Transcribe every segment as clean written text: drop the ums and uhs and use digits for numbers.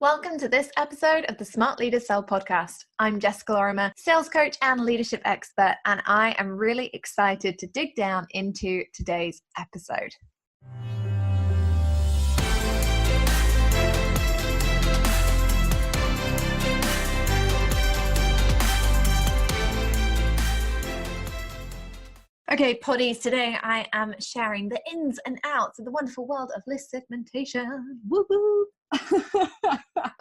Welcome to this episode of the Smart Leaders Sell podcast. I'm Jessica Lorimer, sales coach and leadership expert, and I am really excited to dig down into today's episode. Okay, poddies, today I am sharing the ins and outs of the wonderful world of list segmentation. Woo woo!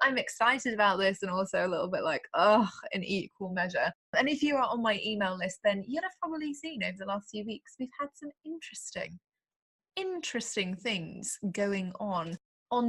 I'm excited about this and also a little bit like, in equal measure. And if you are on my email list, then you'll have probably seen over the last few weeks, we've had some interesting things going on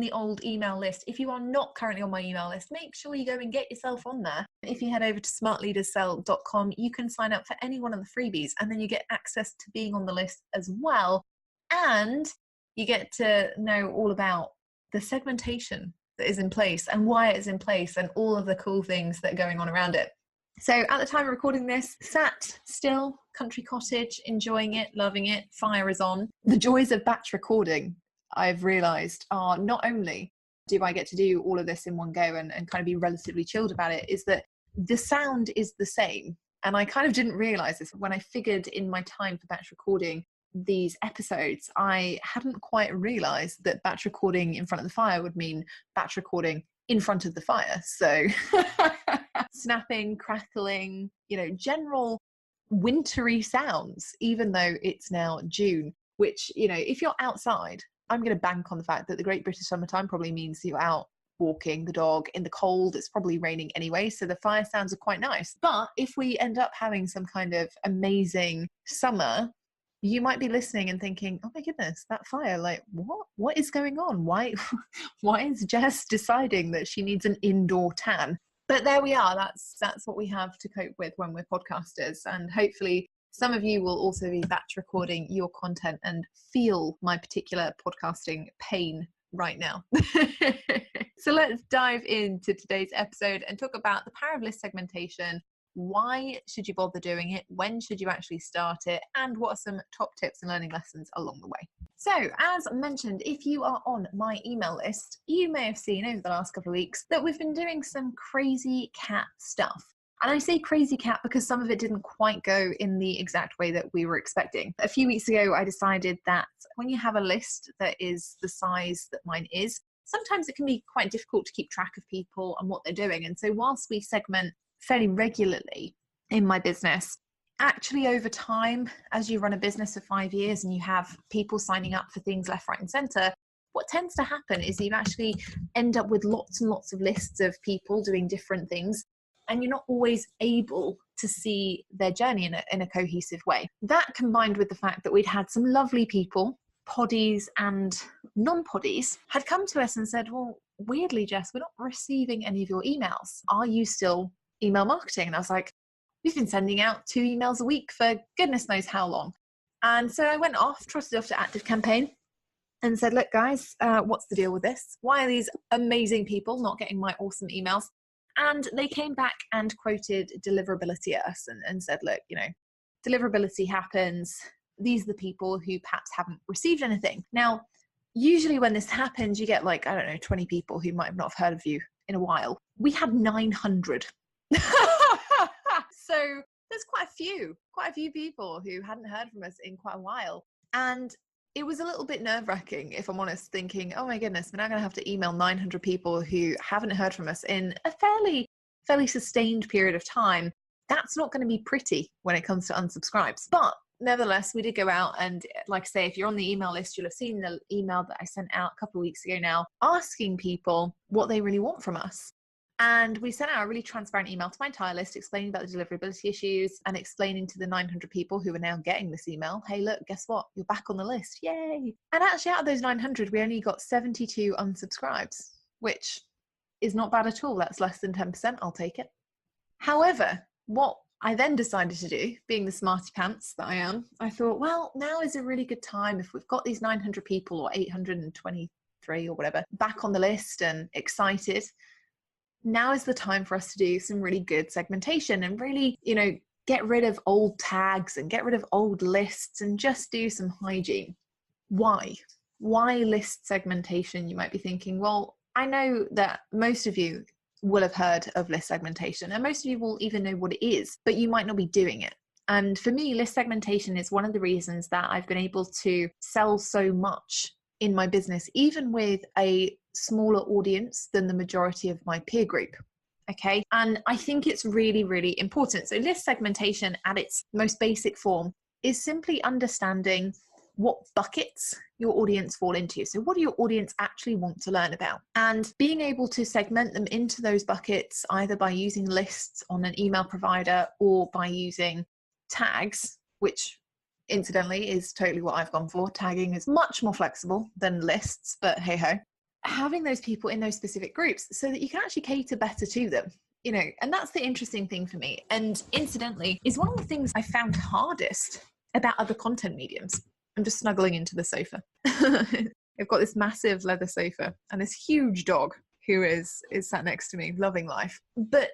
the old email list. If you are not currently on my email list, make sure you go and get yourself on there. If you head over to smartleadersell.com, you can sign up for any one of the freebies, and then you get access to being on the list as well. And you get to know all about the segmentation that is in place and why it's in place and all of the cool things that are going on around it. So at the time of recording this, sat still, country cottage, enjoying it, loving it, fire is on. The joys of batch recording, I've realized, are not only do I get to do all of this in one go and kind of be relatively chilled about it, is that the sound is the same. And I kind of didn't realize this when I figured in my time for batch recording these episodes. I hadn't quite realized that batch recording in front of the fire would mean batch recording in front of the fire. So snapping, crackling, general wintry sounds, even though it's now June, which, if you're outside, I'm going to bank on the fact that the Great British Summertime probably means you're out walking the dog in the cold. It's probably raining anyway, so the fire sounds are quite nice. But if we end up having some kind of amazing summer, you might be listening and thinking, oh my goodness, that fire, like what is going on? Why is Jess deciding that she needs an indoor tan? But there we are. That's what we have to cope with when we're podcasters. And hopefully some of you will also be batch recording your content and feel my particular podcasting pain right now. So let's dive into today's episode and talk about the power of list segmentation. Why should you bother doing it? When should you actually start it? And what are some top tips and learning lessons along the way? So as mentioned, if you are on my email list, you may have seen over the last couple of weeks that we've been doing some crazy cat stuff. And I say crazy cat because some of it didn't quite go in the exact way that we were expecting. A few weeks ago, I decided that when you have a list that is the size that mine is, sometimes it can be quite difficult to keep track of people and what they're doing. And so whilst we segment fairly regularly in my business, actually over time, as you run a business for 5 years and you have people signing up for things left, right and center, what tends to happen is you actually end up with lots and lots of lists of people doing different things, and you're not always able to see their journey in a cohesive way. That combined with the fact that we'd had some lovely people, poddies and non-poddies, had come to us and said, well, weirdly, Jess, we're not receiving any of your emails. Are you still email marketing? And I was like, we've been sending out 2 emails a week for goodness knows how long. And so I went off, trotted off to ActiveCampaign and said, look guys, what's the deal with this? Why are these amazing people not getting my awesome emails? And they came back and quoted deliverability at us and said, look, deliverability happens. These are the people who perhaps haven't received anything. Now, usually when this happens, you get 20 people who might have not heard of you in a while. We had 900. So there's quite a few people who hadn't heard from us in quite a while. And it was a little bit nerve-wracking, if I'm honest, thinking, oh my goodness, we're now going to have to email 900 people who haven't heard from us in a fairly sustained period of time. That's not going to be pretty when it comes to unsubscribes. But nevertheless, we did go out and, like I say, if you're on the email list, you'll have seen the email that I sent out a couple of weeks ago now, asking people what they really want from us. And we sent out a really transparent email to my entire list explaining about the deliverability issues and explaining to the 900 people who are now getting this email, hey, look, guess what? You're back on the list. Yay. And actually out of those 900, we only got 72 unsubscribes, which is not bad at all. That's less than 10%. I'll take it. However, what I then decided to do, being the smarty pants that I am, I thought, well, now is a really good time if we've got these 900 people or 823 or whatever back on the list and excited. Now is the time for us to do some really good segmentation and really, get rid of old tags and get rid of old lists and just do some hygiene. Why list segmentation? You might be thinking, well, I know that most of you will have heard of list segmentation, and most of you will even know what it is, but you might not be doing it. And for me, list segmentation is one of the reasons that I've been able to sell so much in my business, even with a smaller audience than the majority of my peer group. Okay. And I think it's really, really important. So list segmentation at its most basic form is simply understanding what buckets your audience fall into. So what do your audience actually want to learn about? And being able to segment them into those buckets, either by using lists on an email provider or by using tags, which incidentally is totally what I've gone for. Tagging is much more flexible than lists, but hey ho. Having those people in those specific groups so that you can actually cater better to them. And that's the interesting thing for me. And incidentally, is one of the things I found hardest about other content mediums. I'm just snuggling into the sofa. I've got this massive leather sofa and this huge dog who is sat next to me, loving life. But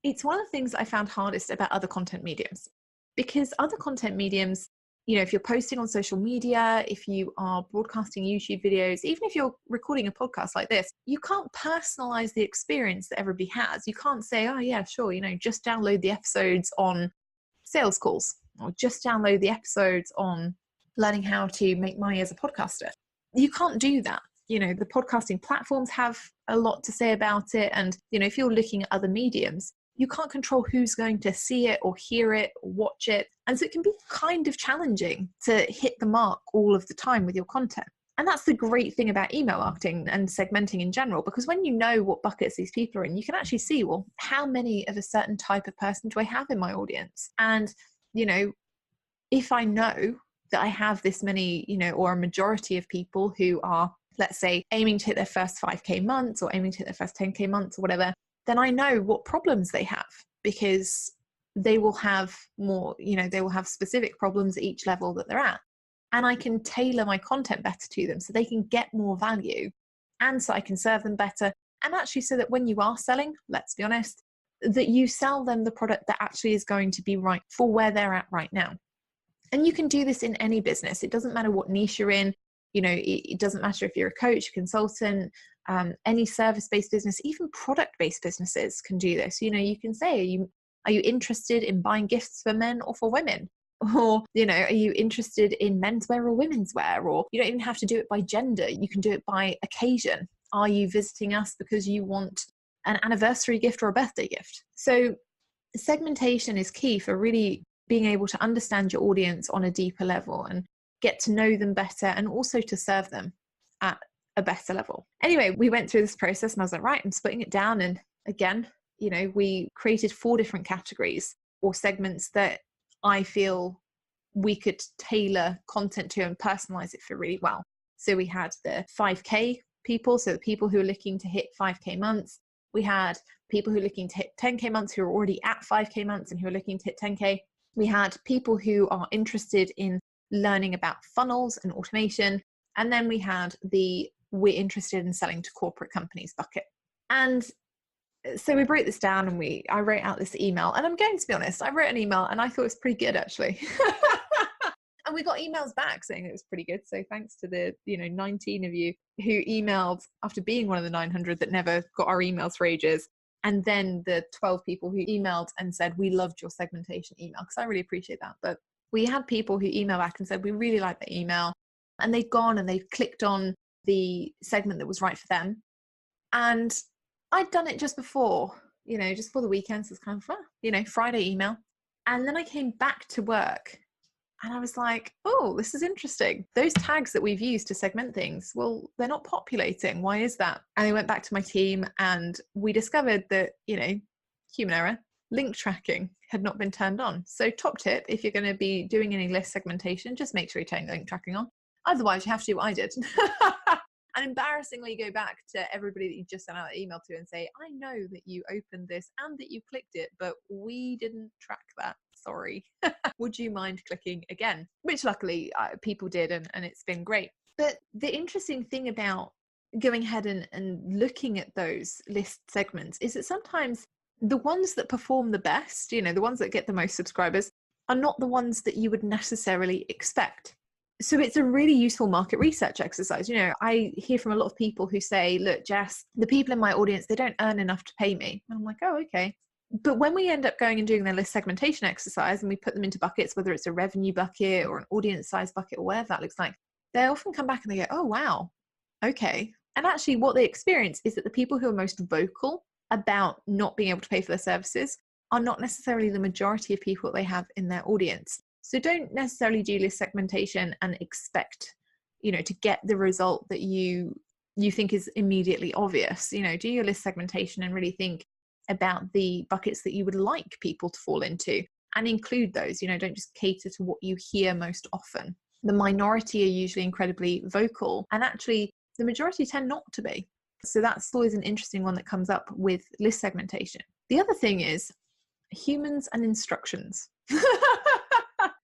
it's one of the things I found hardest about other content mediums, because other content mediums, if you're posting on social media, if you are broadcasting YouTube videos, even if you're recording a podcast like this, you can't personalize the experience that everybody has. You can't say, oh yeah, sure, just download the episodes on sales calls, or just download the episodes on learning how to make money as a podcaster. You can't do that. The podcasting platforms have a lot to say about it. And, if you're looking at other mediums, you can't control who's going to see it or hear it or watch it. And so it can be kind of challenging to hit the mark all of the time with your content. And that's the great thing about email marketing and segmenting in general, because when you know what buckets these people are in, you can actually see, well, how many of a certain type of person do I have in my audience? And, if I know that I have this many, or a majority of people who are, let's say, aiming to hit their first 5K months or aiming to hit their first 10K months or whatever, then I know what problems they have, because they will have more, they will have specific problems at each level that they're at. And I can tailor my content better to them so they can get more value, and so I can serve them better. And actually, so that when you are selling, let's be honest, that you sell them the product that actually is going to be right for where they're at right now. And you can do this in any business. It doesn't matter what niche you're in. It doesn't matter if you're a coach, consultant, any service-based business, even product-based businesses can do this. You can say, are you interested in buying gifts for men or for women? Or, are you interested in menswear or women's wear? Or you don't even have to do it by gender. You can do it by occasion. Are you visiting us because you want an anniversary gift or a birthday gift? So segmentation is key for really being able to understand your audience on a deeper level and get to know them better, and also to serve them at a better level. Anyway, we went through this process and I was like, right, I'm splitting it down. And again, we created 4 different categories or segments that I feel we could tailor content to and personalize it for really well. So we had the 5K people, so the people who are looking to hit 5K months. We had people who are looking to hit 10K months who are already at 5K months and who are looking to hit 10K. We had people who are interested in learning about funnels and automation. And then we had we're interested in selling to corporate companies bucket. And so we broke this down and I wrote out this email. And I'm going to be honest, I wrote an email and I thought it was pretty good, actually. And we got emails back saying it was pretty good. So thanks to the 19 of you who emailed after being one of the 900 that never got our emails for ages. And then the 12 people who emailed and said, we loved your segmentation email, because I really appreciate that. But we had people who emailed back and said, we really like the email. And they'd gone and they'd clicked on the segment that was right for them. And I'd done it just before, just before the weekend. So it's kind of, Friday email. And then I came back to work and I was like, oh, this is interesting. Those tags that we've used to segment things, well, they're not populating. Why is that? And I went back to my team and we discovered that, human error, link tracking had not been turned on. So top tip, if you're going to be doing any list segmentation, just make sure you turn the link tracking on. Otherwise, you have to do what I did. And embarrassingly go back to everybody that you just sent out an email to and say, I know that you opened this and that you clicked it, but we didn't track that. Sorry. Would you mind clicking again? Which luckily people did, and it's been great. But the interesting thing about going ahead and looking at those list segments is that sometimes the ones that perform the best, the ones that get the most subscribers, are not the ones that you would necessarily expect. So it's a really useful market research exercise. You know, I hear from a lot of people who say, look, Jess, the people in my audience, they don't earn enough to pay me. And I'm like, oh, okay. But when we end up going and doing their list segmentation exercise and we put them into buckets, whether it's a revenue bucket or an audience size bucket or whatever that looks like, they often come back and they go, oh, wow, okay. And actually what they experience is that the people who are most vocal about not being able to pay for their services are not necessarily the majority of people they have in their audience. So don't necessarily do list segmentation and expect, to get the result that you think is immediately obvious. Do your list segmentation and really think about the buckets that you would like people to fall into and include those. Don't just cater to what you hear most often. The minority are usually incredibly vocal, and actually the majority tend not to be. So that's always an interesting one that comes up with list segmentation. The other thing is humans and instructions.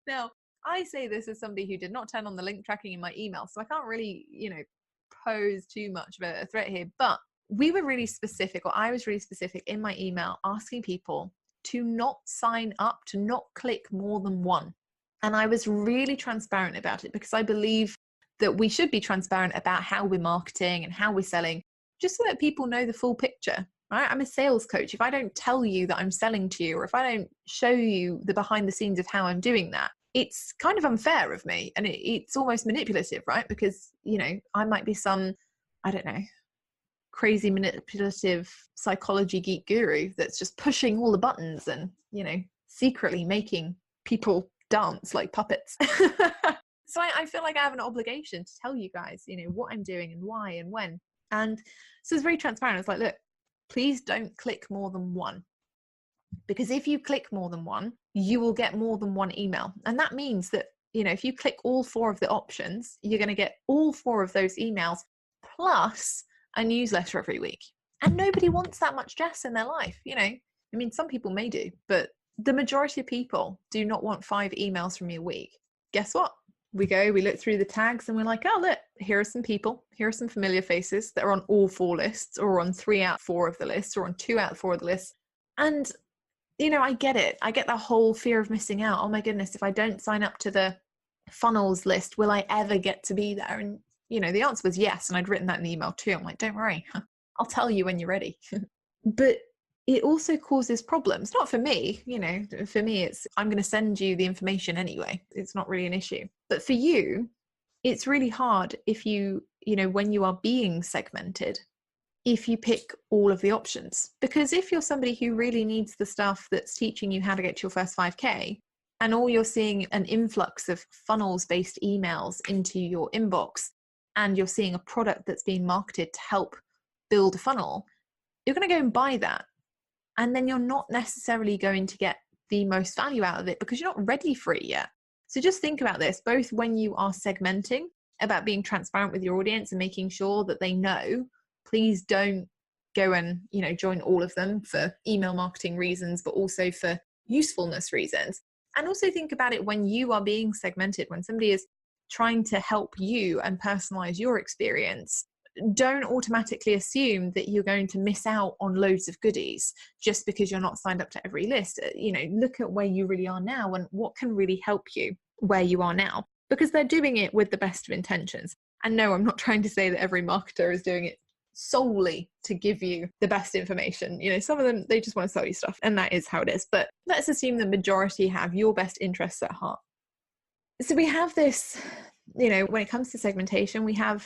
Now, I say this as somebody who did not turn on the link tracking in my email, so I can't really, pose too much of a threat here, but we were really specific, or I was really specific in my email asking people to not sign up, to not click more than one. And I was really transparent about it because I believe that we should be transparent about how we're marketing and how we're selling, just so that people know the full picture, right? I'm a sales coach. If I don't tell you that I'm selling to you, or if I don't show you the behind the scenes of how I'm doing that, it's kind of unfair of me. And it's almost manipulative, right? Because, I might be some, I don't know, crazy manipulative psychology geek guru that's just pushing all the buttons and, secretly making people dance like puppets. So I feel like I have an obligation to tell you guys, what I'm doing and why and when. And so it's very transparent. It's like, look, please don't click more than one. Because if you click more than one, you will get more than one email. And that means that, if you click all 4 of the options, you're going to get all 4 of those emails plus a newsletter every week. And nobody wants that much Jess in their life. Some people may do, but the majority of people do not want 5 emails from me a week. Guess what? We look through the tags and we're like, oh, look, here are some people. Here are some familiar faces that are on all 4 lists, or on 3 out of 4 of the lists, or on 2 out of 4 of the lists. And, I get it. I get the whole fear of missing out. Oh my goodness, if I don't sign up to the funnels list, will I ever get to be there? And, the answer was yes. And I'd written that in the email too. I'm like, don't worry, I'll tell you when you're ready. But it also causes problems. Not for me, for me, I'm going to send you the information anyway. It's not really an issue. But for you, it's really hard if you, when you are being segmented, if you pick all of the options. Because if you're somebody who really needs the stuff that's teaching you how to get to your first 5K, and all you're seeing an influx of funnels-based emails into your inbox, and you're seeing a product that's being marketed to help build a funnel, you're going to go and buy that. And then you're not necessarily going to get the most value out of it because you're not ready for it yet. So just think about this, both when you are segmenting, about being transparent with your audience and making sure that they know, please don't go and, join all of them for email marketing reasons, but also for usefulness reasons. And also think about it when you are being segmented, when somebody is trying to help you and personalize your experience. Don't automatically assume that you're going to miss out on loads of goodies just because you're not signed up to every list. Look at where you really are now and what can really help you where you are now, because they're doing it with the best of intentions. And no, I'm not trying to say that every marketer is doing it solely to give you the best information. Some of them, they just want to sell you stuff, and that is how it is. But let's assume the majority have your best interests at heart. So we have this, when it comes to segmentation, we have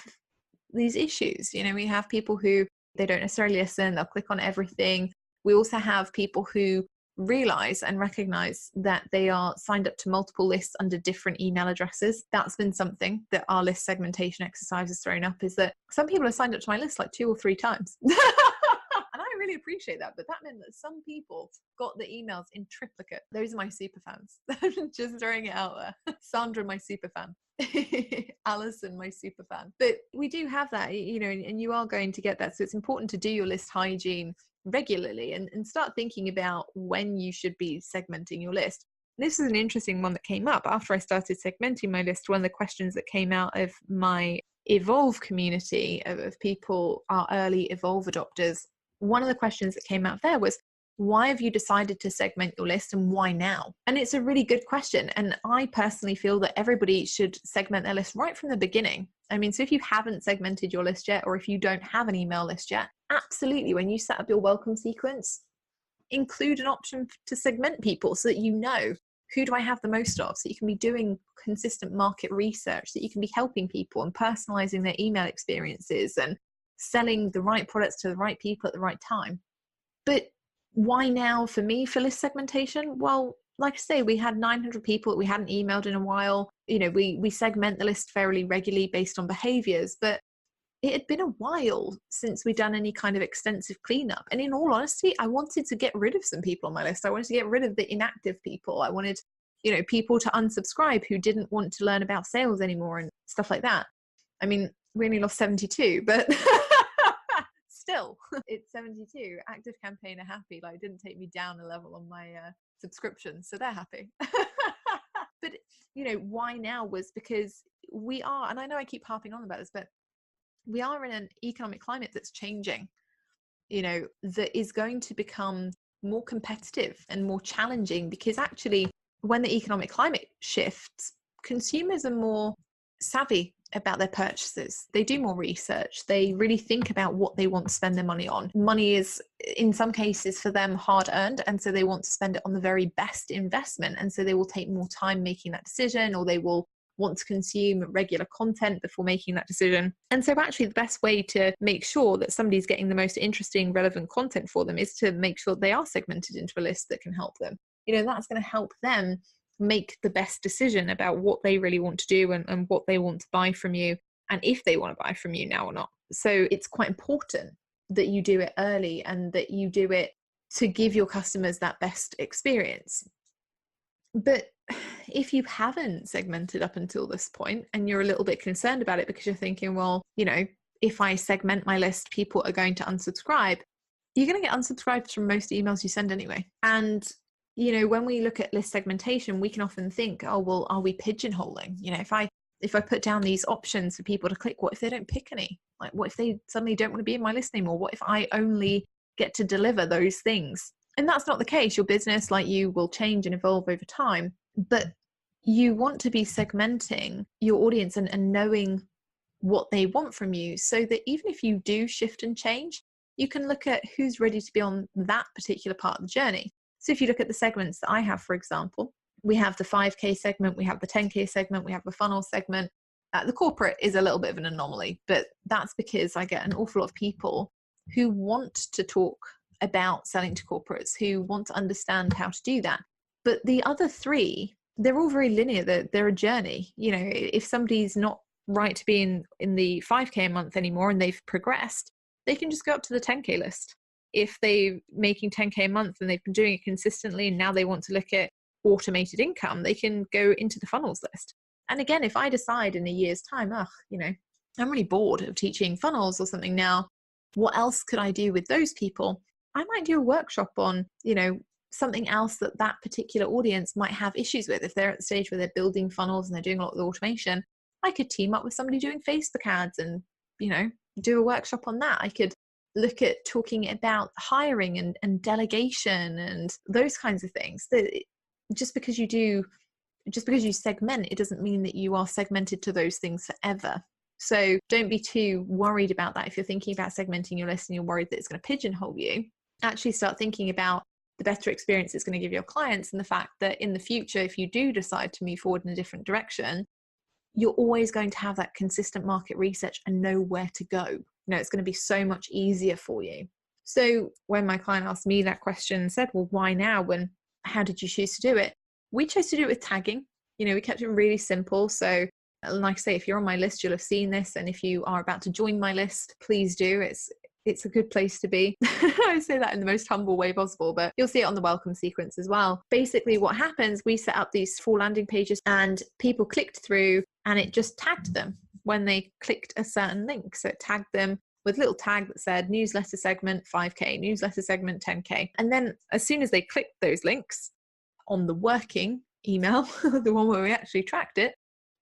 these issues. We have people who, they don't necessarily listen, they'll click on everything. We also have people who realize and recognize that they are signed up to multiple lists under different email addresses. That's been something that our list segmentation exercise has thrown up, is that some people have signed up to my list like 2 or 3 times. And I really appreciate that, but that meant that some people got the emails in triplicate. Those are my super fans. Just throwing it out there. Sandra, my super fan. Alison, my super fan. But we do have that, and you are going to get that. So it's important to do your list hygiene regularly and start thinking about when you should be segmenting your list. This is an interesting one that came up after I started segmenting my list. One of the questions that came out of my Evolve community of people, our early Evolve adopters, one of the questions that came out there was, Why have you decided to segment your list and why now? And it's a really good question. And I personally feel that everybody should segment their list right from the beginning. I mean, so if you haven't segmented your list yet, or if you don't have an email list yet, absolutely, when you set up your welcome sequence, include an option to segment people so that you know, who do I have the most of? So you can be doing consistent market research, that you can be helping people and personalizing their email experiences and selling the right products to the right people at the right time. But why now for me for list segmentation? Well, like I say, we had 900 people that we hadn't emailed in a while. You know, we segment the list fairly regularly based on behaviors, but it had been a while since we'd done any kind of extensive cleanup. And in all honesty, I wanted to get rid of some people on my list. I wanted to get rid of the inactive people. I wanted, you know, people to unsubscribe who didn't want to learn about sales anymore and stuff like that. I mean, we only lost 72, but still, it's 72. Active campaign are happy. Like, it didn't take me down a level on my subscription, so they're happy. But, you know, why now was because we are, and I know I keep harping on about this, but we are in an economic climate that's changing, you know, that is going to become more competitive and more challenging, because actually when the economic climate shifts, consumers are more savvy about their purchases. They do more research. They really think about what they want to spend their money on. Money is, in some cases, for them hard earned, and so they want to spend it on the very best investment. And so they will take more time making that decision, or they will want to consume regular content before making that decision. And so actually the best way to make sure that somebody's getting the most interesting, relevant content for them is to make sure they are segmented into a list that can help them. You know, that's going to help them make the best decision about what they really want to do and what they want to buy from you, and if they want to buy from you now or not. So it's quite important that you do it early and that you do it to give your customers that best experience. But if you haven't segmented up until this point and you're a little bit concerned about it because you're thinking, well, you know, if I segment my list, people are going to unsubscribe, you're going to get unsubscribed from most emails you send anyway. And you know, when we look at list segmentation, we can often think, oh, well, are we pigeonholing? You know, if I put down these options for people to click, what if they don't pick any? Like, what if they suddenly don't want to be in my list anymore? What if I only get to deliver those things? And that's not the case. Your business, like you, will change and evolve over time. But you want to be segmenting your audience and knowing what they want from you, so that even if you do shift and change, you can look at who's ready to be on that particular part of the journey. So if you look at the segments that I have, for example, we have the 5K segment, we have the 10K segment, we have the funnel segment. The corporate is a little bit of an anomaly, but that's because I get an awful lot of people who want to talk about selling to corporates, who want to understand how to do that. But the other three, they're all very linear. They're a journey. You know, if somebody's not right to be in the 5K a month anymore and they've progressed, they can just go up to the 10K list. If they're making 10K a month and they've been doing it consistently and now they want to look at automated income, they can go into the funnels list. And again, if I decide in a year's time, you know, I'm really bored of teaching funnels or something now, what else could I do with those people? I might do a workshop on, you know, something else that particular audience might have issues with. If they're at the stage where they're building funnels and they're doing a lot of the automation, I could team up with somebody doing Facebook ads and, you know, do a workshop on that. I could look at talking about hiring and delegation and those kinds of things. That just because you segment, it doesn't mean that you are segmented to those things forever. So don't be too worried about that. If you're thinking about segmenting your list and you're worried that it's going to pigeonhole you, actually start thinking about the better experience it's going to give your clients, and the fact that in the future, if you do decide to move forward in a different direction, you're always going to have that consistent market research and know where to go. You know, it's going to be so much easier for you. So when my client asked me that question and said, well, why now? How did you choose to do it? We chose to do it with tagging. You know, we kept it really simple. So like I say, if you're on my list, you'll have seen this. And if you are about to join my list, please do. It's a good place to be. I say that in the most humble way possible, but you'll see it on the welcome sequence as well. Basically what happens, we set up these 4 landing pages and people clicked through and it just tagged them when they clicked a certain link. So it tagged them with a little tag that said newsletter segment 5K, newsletter segment 10K. And then as soon as they clicked those links on the working email, the one where we actually tracked it,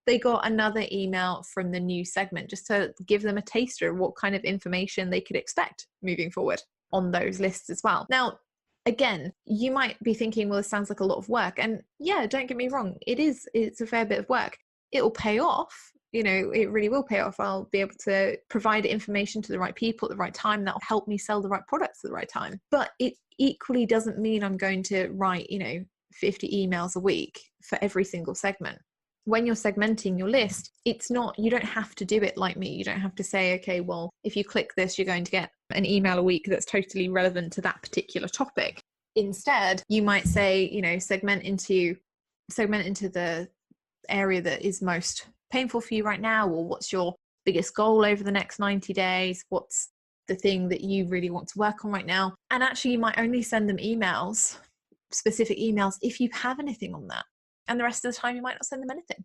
they got another email from the new segment just to give them a taster of what kind of information they could expect moving forward on those lists as well. Now, Again, you might be thinking, well, this sounds like a lot of work. And yeah, don't get me wrong, it's a fair bit of work. It will pay off. It really will pay off. I'll be able to provide information to the right people at the right time that will help me sell the right products at the right time. But it equally doesn't mean I'm going to write, 50 emails a week for every single segment. When you're segmenting your list, you don't have to do it like me. You don't have to say, okay, well, if you click this, you're going to get an email a week that's totally relevant to that particular topic. Instead, you might say, segment into the area that is most painful for you right now, or what's your biggest goal over the next 90 days? What's the thing that you really want to work on right now? And actually, you might only send them specific emails, if you have anything on that. And the rest of the time, you might not send them anything.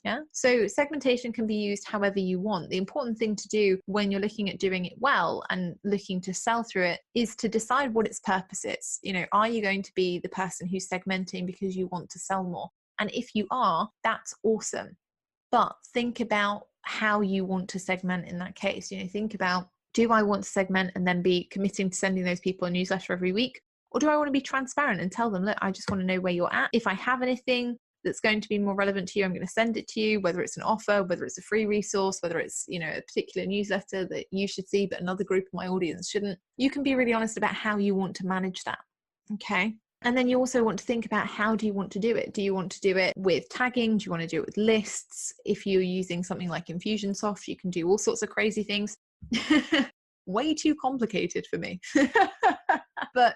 Yeah. So segmentation can be used however you want. The important thing to do when you're looking at doing it well and looking to sell through it is to decide what its purpose is. Are you going to be the person who's segmenting because you want to sell more? And if you are, that's awesome. But think about how you want to segment in that case. Think about, do I want to segment and then be committing to sending those people a newsletter every week? Or do I want to be transparent and tell them, look, I just want to know where you're at. If I have anything that's going to be more relevant to you, I'm going to send it to you, whether it's an offer, whether it's a free resource, whether it's, a particular newsletter that you should see, but another group of my audience shouldn't. You can be really honest about how you want to manage that. Okay. And then you also want to think about, how do you want to do it? Do you want to do it with tagging? Do you want to do it with lists? If you're using something like Infusionsoft, you can do all sorts of crazy things. Way too complicated for me. But,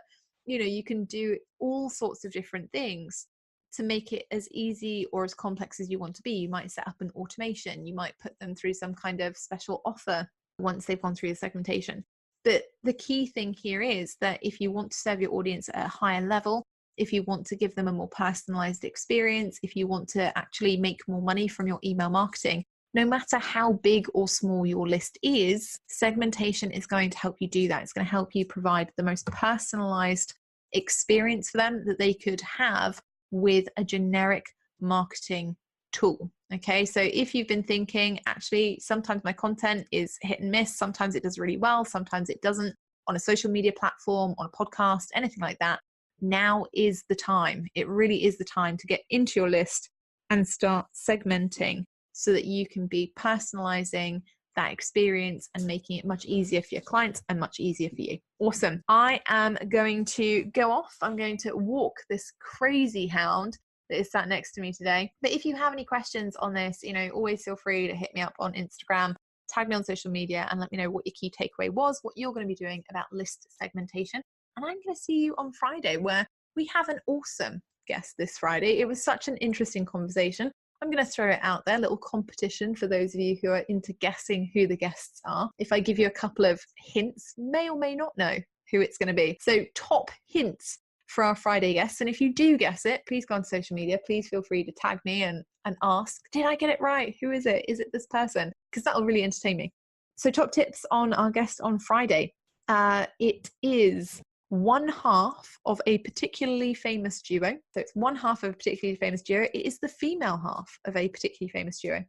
you can do all sorts of different things to make it as easy or as complex as you want to be. You might set up an automation. You might put them through some kind of special offer once they've gone through the segmentation. But the key thing here is that if you want to serve your audience at a higher level, if you want to give them a more personalized experience, if you want to actually make more money from your email marketing, no matter how big or small your list is, segmentation is going to help you do that. It's going to help you provide the most personalized experience for them that they could have with a generic marketing tool. Okay, so if you've been thinking, actually, sometimes my content is hit and miss, sometimes it does really well, sometimes it doesn't, on a social media platform, on a podcast, anything like that, now is the time. It really is the time to get into your list and start segmenting so that you can be personalizing that experience and making it much easier for your clients and much easier for you. Awesome. I am going to go off. I'm going to walk this crazy hound that is sat next to me today. But if you have any questions on this, always feel free to hit me up on Instagram, tag me on social media, and let me know what your key takeaway was, what you're going to be doing about list segmentation. And I'm going to see you on Friday, where we have an awesome guest this Friday. It was such an interesting conversation. I'm going to throw it out there, a little competition for those of you who are into guessing who the guests are. If I give you a couple of hints, may or may not know who it's going to be. So top hints for our Friday guests. And if you do guess it, please go on social media. Please feel free to tag me and ask, did I get it right? Who is it? Is it this person? Because that'll really entertain me. So top tips on our guest on Friday. It is one half of a particularly famous duo. So it's one half of a particularly famous duo. It is the female half of a particularly famous duo.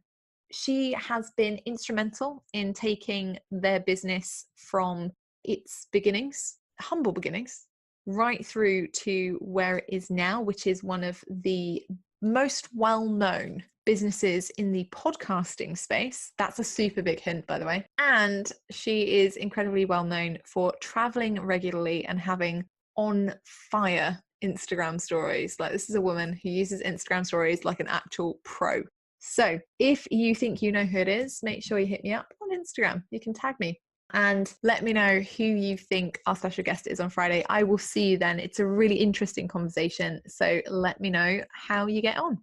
She has been instrumental in taking their business from its beginnings, humble beginnings, right through to where it is now, which is one of the most well-known businesses in the podcasting space. That's a super big hint, by the way. And she is incredibly well known for traveling regularly and having on fire Instagram stories. Like, this is a woman who uses Instagram stories like an actual pro. So if you think you know who it is, make sure you hit me up on Instagram. You can tag me and let me know who you think our special guest is on Friday. I will see you then. It's a really interesting conversation. So let me know how you get on.